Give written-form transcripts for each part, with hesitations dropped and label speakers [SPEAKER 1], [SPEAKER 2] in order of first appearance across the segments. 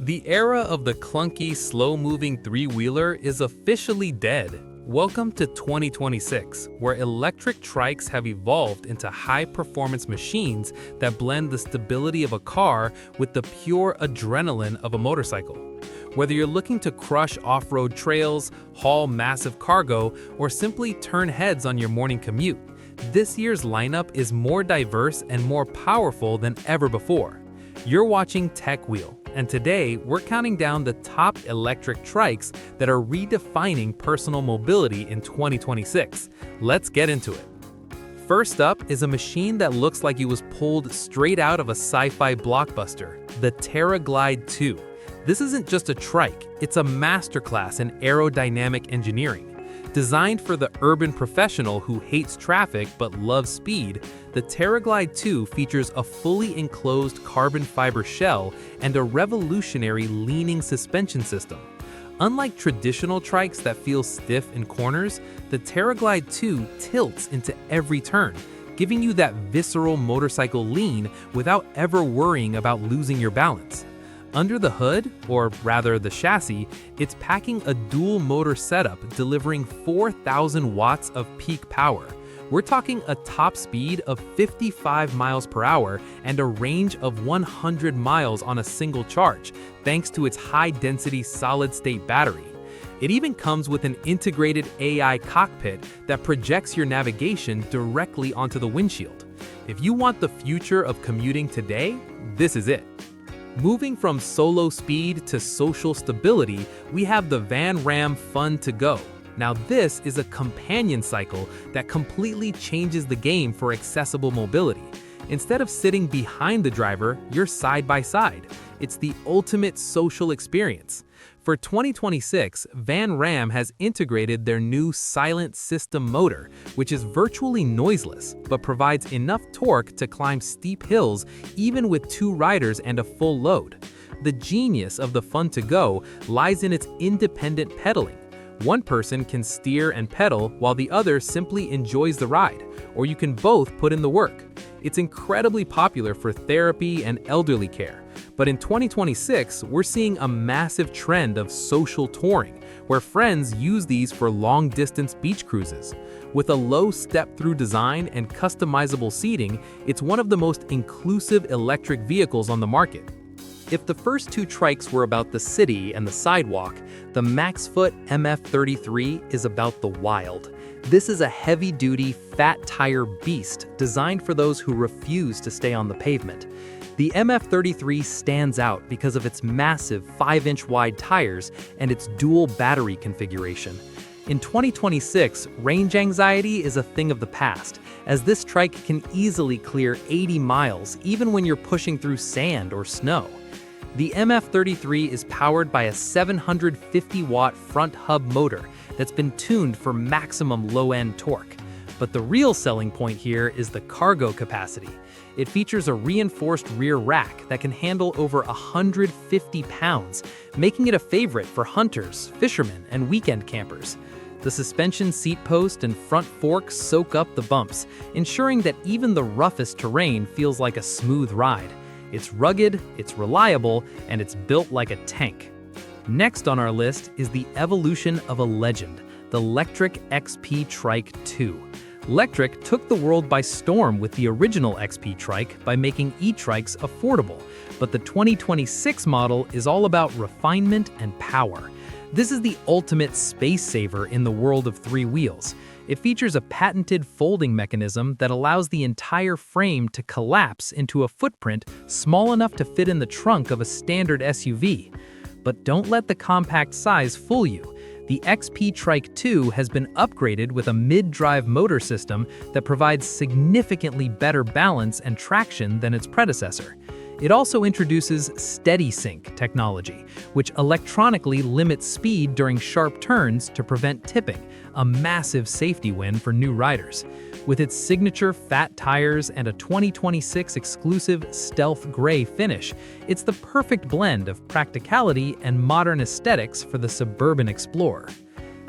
[SPEAKER 1] The era of the clunky, slow-moving three-wheeler is officially dead. Welcome to 2026, where electric trikes have evolved into high-performance machines that blend the stability of a car with the pure adrenaline of a motorcycle. Whether you're looking to crush off-road trails, haul massive cargo, or simply turn heads on your morning commute, this year's lineup is more diverse and more powerful than ever before. You're watching Tech Wheel, and today we're counting down the top electric trikes that are redefining personal mobility in 2026. Let's get into it. First up is a machine that looks like it was pulled straight out of a sci-fi blockbuster, the Teraglide 2. This isn't just a trike, it's a masterclass in aerodynamic engineering. Designed for the urban professional who hates traffic but loves speed, the Teraglide 2 features a fully enclosed carbon fiber shell and a revolutionary leaning suspension system. Unlike traditional trikes that feel stiff in corners, the Teraglide 2 tilts into every turn, giving you that visceral motorcycle lean without ever worrying about losing your balance. Under the hood, or rather the chassis, it's packing a dual motor setup delivering 4,000 watts of peak power. We're talking a top speed of 55 miles per hour and a range of 100 miles on a single charge, thanks to its high-density solid-state battery. It even comes with an integrated AI cockpit that projects your navigation directly onto the windshield. If you want the future of commuting today, this is it. Moving from solo speed to social stability, we have the Raam Fun to Go. Now this is a companion cycle that completely changes the game for accessible mobility. Instead of sitting behind the driver, you're side by side. It's the ultimate social experience. For 2026, Raam has integrated their new silent system motor, which is virtually noiseless, but provides enough torque to climb steep hills even with two riders and a full load. The genius of the Fun to Go lies in its independent pedaling. One person can steer and pedal while the other simply enjoys the ride, or you can both put in the work. It's incredibly popular for therapy and elderly care. But in 2026, we're seeing a massive trend of social touring, where friends use these for long-distance beach cruises. With a low step-through design and customizable seating, it's one of the most inclusive electric vehicles on the market. If the first two trikes were about the city and the sidewalk, the MaxFoot MF33 is about the wild. This is a heavy-duty, fat-tire beast designed for those who refuse to stay on the pavement. The MF33 stands out because of its massive 5-inch wide tires and its dual battery configuration. In 2026, range anxiety is a thing of the past, as this trike can easily clear 80 miles even when you're pushing through sand or snow. The MF33 is powered by a 750-watt front hub motor that's been tuned for maximum low-end torque. But the real selling point here is the cargo capacity. It features a reinforced rear rack that can handle over 150 pounds, making it a favorite for hunters, fishermen, and weekend campers. The suspension seat post and front forks soak up the bumps, ensuring that even the roughest terrain feels like a smooth ride. It's rugged, it's reliable, and it's built like a tank. Next on our list is the evolution of a legend, the Lectric XP Trike 2. Lectric took the world by storm with the original XP Trike by making e-trikes affordable, but the 2026 model is all about refinement and power. This is the ultimate space saver in the world of three wheels. It features a patented folding mechanism that allows the entire frame to collapse into a footprint small enough to fit in the trunk of a standard SUV. But don't let the compact size fool you. The XP Trike 2 has been upgraded with a mid-drive motor system that provides significantly better balance and traction than its predecessor. It also introduces SteadySync technology, which electronically limits speed during sharp turns to prevent tipping, a massive safety win for new riders. With its signature fat tires and a 2026 exclusive stealth gray finish, it's the perfect blend of practicality and modern aesthetics for the suburban explorer.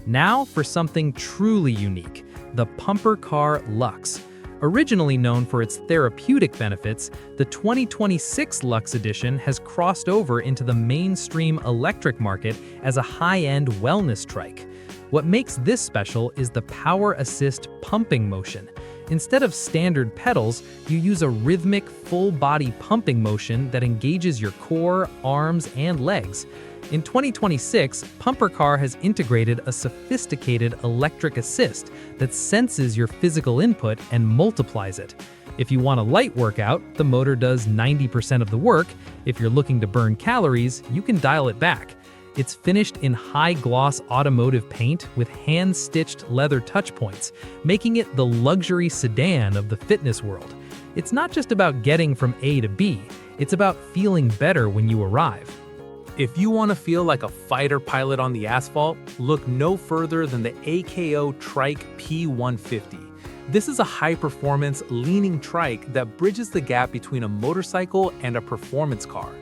[SPEAKER 1] Now for something truly unique, the Pumper Car Lux. Originally known for its therapeutic benefits, the 2026 Lux edition has crossed over into the mainstream electric market as a high-end wellness trike. What makes this special is the power assist pumping motion. Instead of standard pedals, you use a rhythmic, full-body pumping motion that engages your core, arms, and legs. In 2026, Pumper Car has integrated a sophisticated electric assist that senses your physical input and multiplies it. If you want a light workout, the motor does 90% of the work. If you're looking to burn calories, you can dial it back. It's finished in high-gloss automotive paint with hand-stitched leather touchpoints, making it the luxury sedan of the fitness world. It's not just about getting from A to B, it's about feeling better when you arrive. If you want to feel like a fighter pilot on the asphalt, look no further than the AKO Trike P150. This is a high-performance, leaning trike that bridges the gap between a motorcycle and a performance car.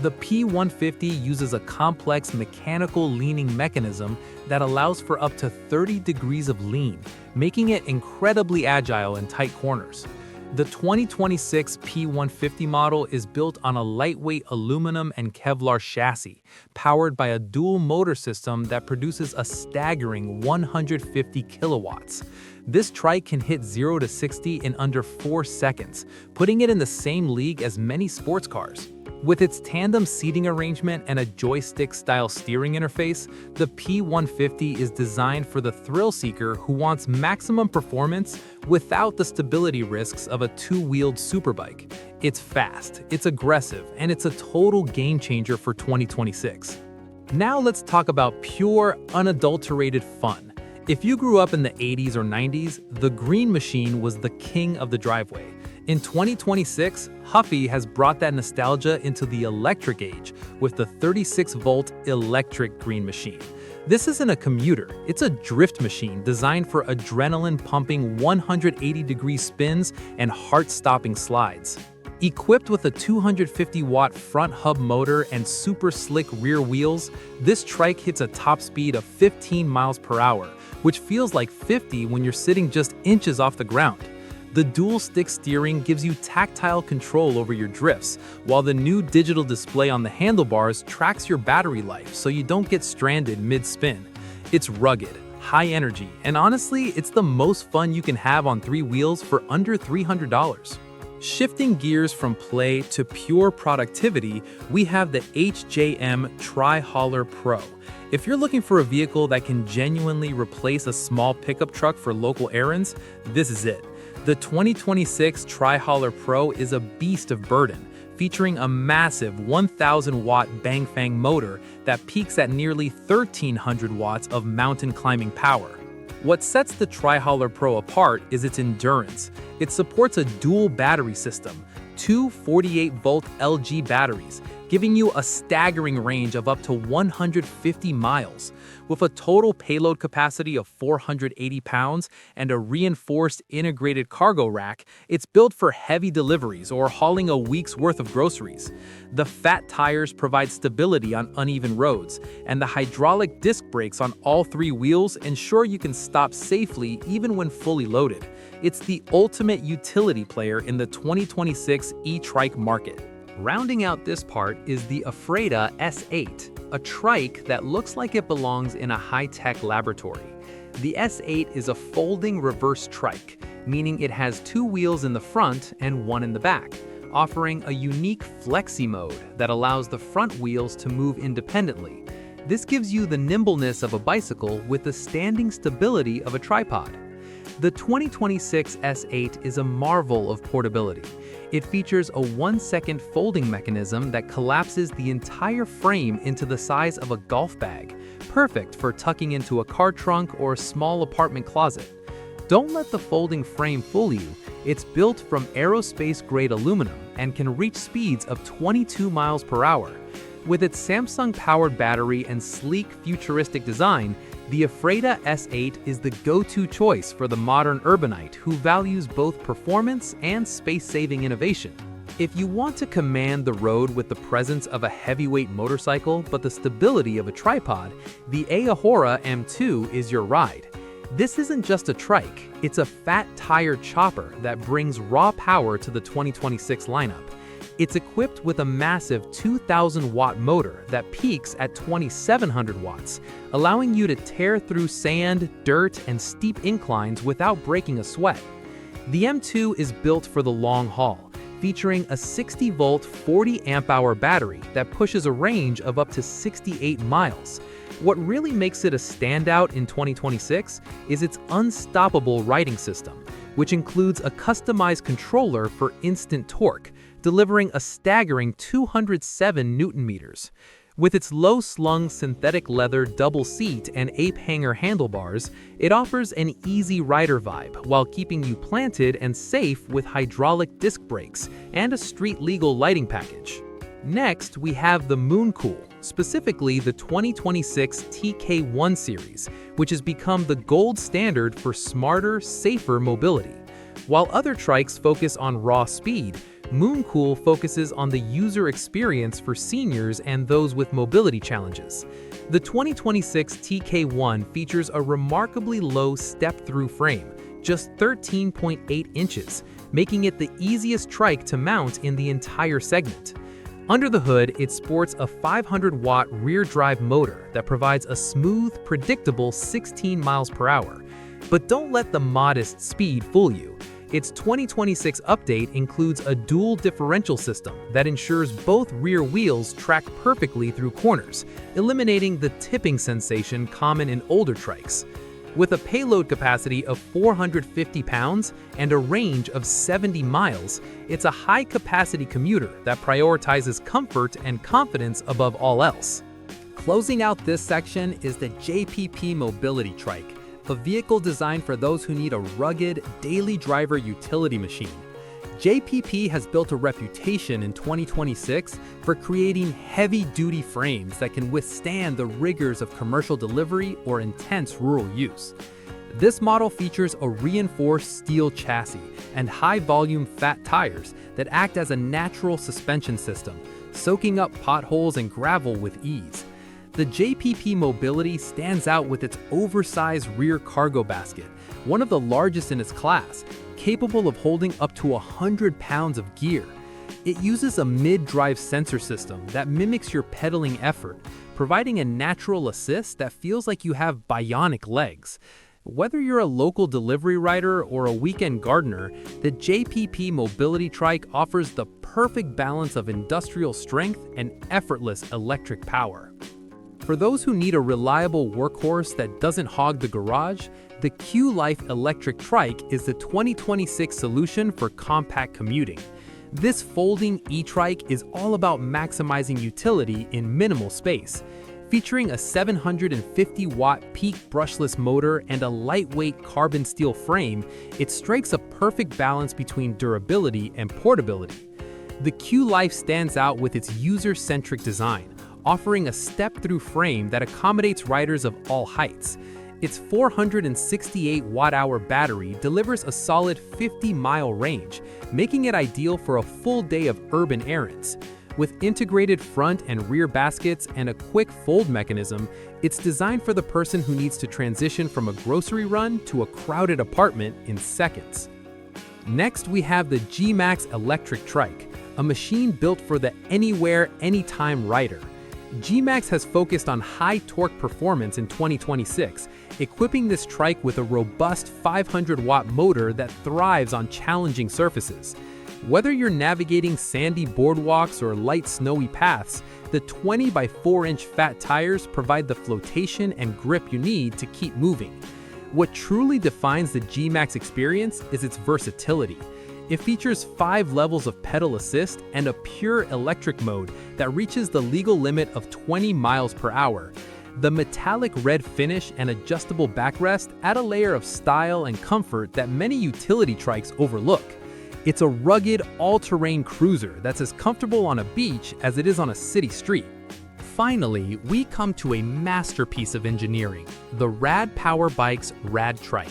[SPEAKER 1] The P150 uses a complex mechanical leaning mechanism that allows for up to 30 degrees of lean, making it incredibly agile in tight corners. The 2026 P150 model is built on a lightweight aluminum and Kevlar chassis, powered by a dual motor system that produces a staggering 150 kilowatts. This trike can hit 0 to 60 in under 4 seconds, putting it in the same league as many sports cars. With its tandem seating arrangement and a joystick-style steering interface, the P150 is designed for the thrill-seeker who wants maximum performance without the stability risks of a two-wheeled superbike. It's fast, it's aggressive, and it's a total game-changer for 2026. Now let's talk about pure, unadulterated fun. If you grew up in the 80s or 90s, the Green Machine was the king of the driveway. In 2026, Huffy has brought that nostalgia into the electric age with the 36-volt electric Green Machine. This isn't a commuter, it's a drift machine designed for adrenaline-pumping 180-degree spins and heart-stopping slides. Equipped with a 250-watt front hub motor and super slick rear wheels, this trike hits a top speed of 15 miles per hour, which feels like 50 when you're sitting just inches off the ground. The dual-stick steering gives you tactile control over your drifts, while the new digital display on the handlebars tracks your battery life so you don't get stranded mid-spin. It's rugged, high energy, and honestly, it's the most fun you can have on 3 wheels for under $300. Shifting gears from play to pure productivity, we have the HJM Trihauler Pro. If you're looking for a vehicle that can genuinely replace a small pickup truck for local errands, this is it. The 2026 Trihauler Pro is a beast of burden, featuring a massive 1,000-watt Bang Fang motor that peaks at nearly 1,300 watts of mountain climbing power. What sets the Trihauler Pro apart is its endurance. It supports a dual battery system, 2 48-volt LG batteries, giving you a staggering range of up to 150 miles. With a total payload capacity of 480 pounds and a reinforced integrated cargo rack, it's built for heavy deliveries or hauling a week's worth of groceries. The fat tires provide stability on uneven roads, and the hydraulic disc brakes on all 3 wheels ensure you can stop safely even when fully loaded. It's the ultimate utility player in the 2026 e-trike market. Rounding out this part is the Afra S8, a trike that looks like it belongs in a high-tech laboratory. The S8 is a folding reverse trike, meaning it has 2 wheels in the front and 1 in the back, offering a unique flexi mode that allows the front wheels to move independently. This gives you the nimbleness of a bicycle with the standing stability of a tripod. The 2026 S8 is a marvel of portability. It features a 1-second folding mechanism that collapses the entire frame into the size of a golf bag, perfect for tucking into a car trunk or a small apartment closet. Don't let the folding frame fool you. It's built from Aerospace-Grade aluminum and can reach speeds of 22 miles per hour. With its Samsung-powered battery and sleek, futuristic design, the Afra S8 is the go-to choice for the modern urbanite who values both performance and space-saving innovation. If you want to command the road with the presence of a heavyweight motorcycle but the stability of a tripod, the Aora M2 is your ride. This isn't just a trike, it's a fat tire chopper that brings raw power to the 2026 lineup. It's equipped with a massive 2,000-watt motor that peaks at 2,700 watts, allowing you to tear through sand, dirt, and steep inclines without breaking a sweat. The M2 is built for the long haul, featuring a 60-volt, 40-amp-hour battery that pushes a range of up to 68 miles. What really makes it a standout in 2026 is its unstoppable riding system, which includes a customized controller for instant torque, delivering a staggering 207 Newton-meters. With its low-slung synthetic leather double seat and ape-hanger handlebars, it offers an easy rider vibe while keeping you planted and safe with hydraulic disc brakes and a street-legal lighting package. Next, we have the Mooncool, specifically the 2026 TK1 series, which has become the gold standard for smarter, safer mobility. While other trikes focus on raw speed, Mooncool focuses on the user experience for seniors and those with mobility challenges. The 2026 TK1 features a remarkably low step-through frame, just 13.8 inches, making it the easiest trike to mount in the entire segment. Under the hood, it sports a 500-watt rear-drive motor that provides a smooth, predictable 16 miles per hour. But don't let the modest speed fool you. Its 2026 update includes a dual differential system that ensures both rear wheels track perfectly through corners, eliminating the tipping sensation common in older trikes. With a payload capacity of 450 pounds and a range of 70 miles, it's a high-capacity commuter that prioritizes comfort and confidence above all else. Closing out this section is the JPP Mobility Trike, a vehicle designed for those who need a rugged, daily driver utility machine. JPP has built a reputation in 2026 for creating heavy-duty frames that can withstand the rigors of commercial delivery or intense rural use. This model features a reinforced steel chassis and high-volume fat tires that act as a natural suspension system, soaking up potholes and gravel with ease. The JPP Mobility stands out with its oversized rear cargo basket, one of the largest in its class, capable of holding up to 100 pounds of gear. It uses a mid-drive sensor system that mimics your pedaling effort, providing a natural assist that feels like you have bionic legs. Whether you're a local delivery rider or a weekend gardener, the JPP Mobility Trike offers the perfect balance of industrial strength and effortless electric power. For those who need a reliable workhorse that doesn't hog the garage, the Qife Electric Trike is the 2026 solution for compact commuting. This folding e-trike is all about maximizing utility in minimal space. Featuring a 750-watt peak brushless motor and a lightweight carbon steel frame, it strikes a perfect balance between durability and portability. The Qife stands out with its user-centric design, offering a step-through frame that accommodates riders of all heights. Its 468 watt-hour battery delivers a solid 50-mile range, making it ideal for a full day of urban errands. With integrated front and rear baskets and a quick fold mechanism, it's designed for the person who needs to transition from a grocery run to a crowded apartment in seconds. Next, we have the GMAX Electric Trike, a machine built for the anywhere, anytime rider. GMAX has focused on high torque performance in 2026, equipping this trike with a robust 500-watt motor that thrives on challenging surfaces. Whether you're navigating sandy boardwalks or light snowy paths, the 20 by 4-inch fat tires provide the flotation and grip you need to keep moving. What truly defines the GMAX experience is its versatility. It features 5 levels of pedal assist and a pure electric mode that reaches the legal limit of 20 miles per hour. The metallic red finish and adjustable backrest add a layer of style and comfort that many utility trikes overlook. It's a rugged, all-terrain cruiser that's as comfortable on a beach as it is on a city street. Finally, we come to a masterpiece of engineering, the Rad Power Bike's RadTrike.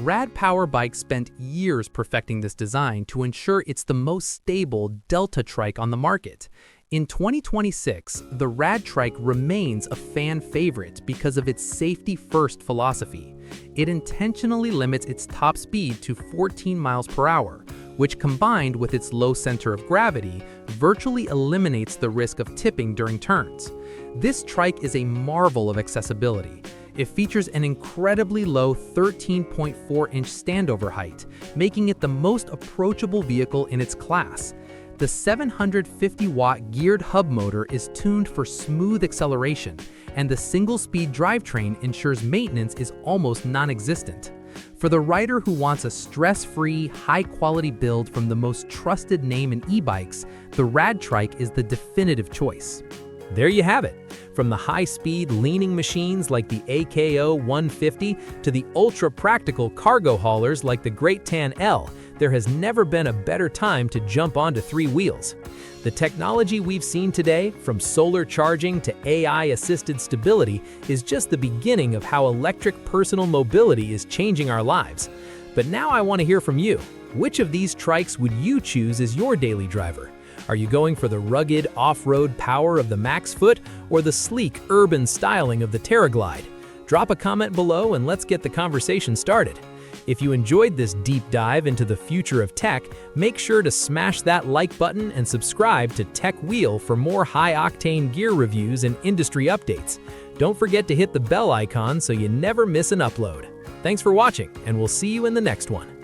[SPEAKER 1] Rad Power Bike spent years perfecting this design to ensure it's the most stable Delta trike on the market. In 2026, the RadTrike remains a fan favorite because of its safety-first philosophy. It intentionally limits its top speed to 14 miles per hour, which combined with its low center of gravity, virtually eliminates the risk of tipping during turns. This trike is a marvel of accessibility. It features an incredibly low 13.4-inch standover height, making it the most approachable vehicle in its class. The 750-watt geared hub motor is tuned for smooth acceleration, and the single-speed drivetrain ensures maintenance is almost non-existent. For the rider who wants a stress-free, high-quality build from the most trusted name in e-bikes, the RadTrike is the definitive choice. There you have it. From the high-speed leaning machines like the AKO P150 to the ultra-practical cargo haulers like the Great Tan L, there has never been a better time to jump onto three wheels. The technology we've seen today, from solar charging to AI-assisted stability, is just the beginning of how electric personal mobility is changing our lives. But now I want to hear from you. Which of these trikes would you choose as your daily driver? Are you going for the rugged off-road power of the MaxFoot or the sleek urban styling of the Teraglide? Drop a comment below and let's get the conversation started. If you enjoyed this deep dive into the future of tech, make sure to smash that like button and subscribe to Tech Wheel for more high-octane gear reviews and industry updates. Don't forget to hit the bell icon so you never miss an upload. Thanks for watching, and we'll see you in the next one.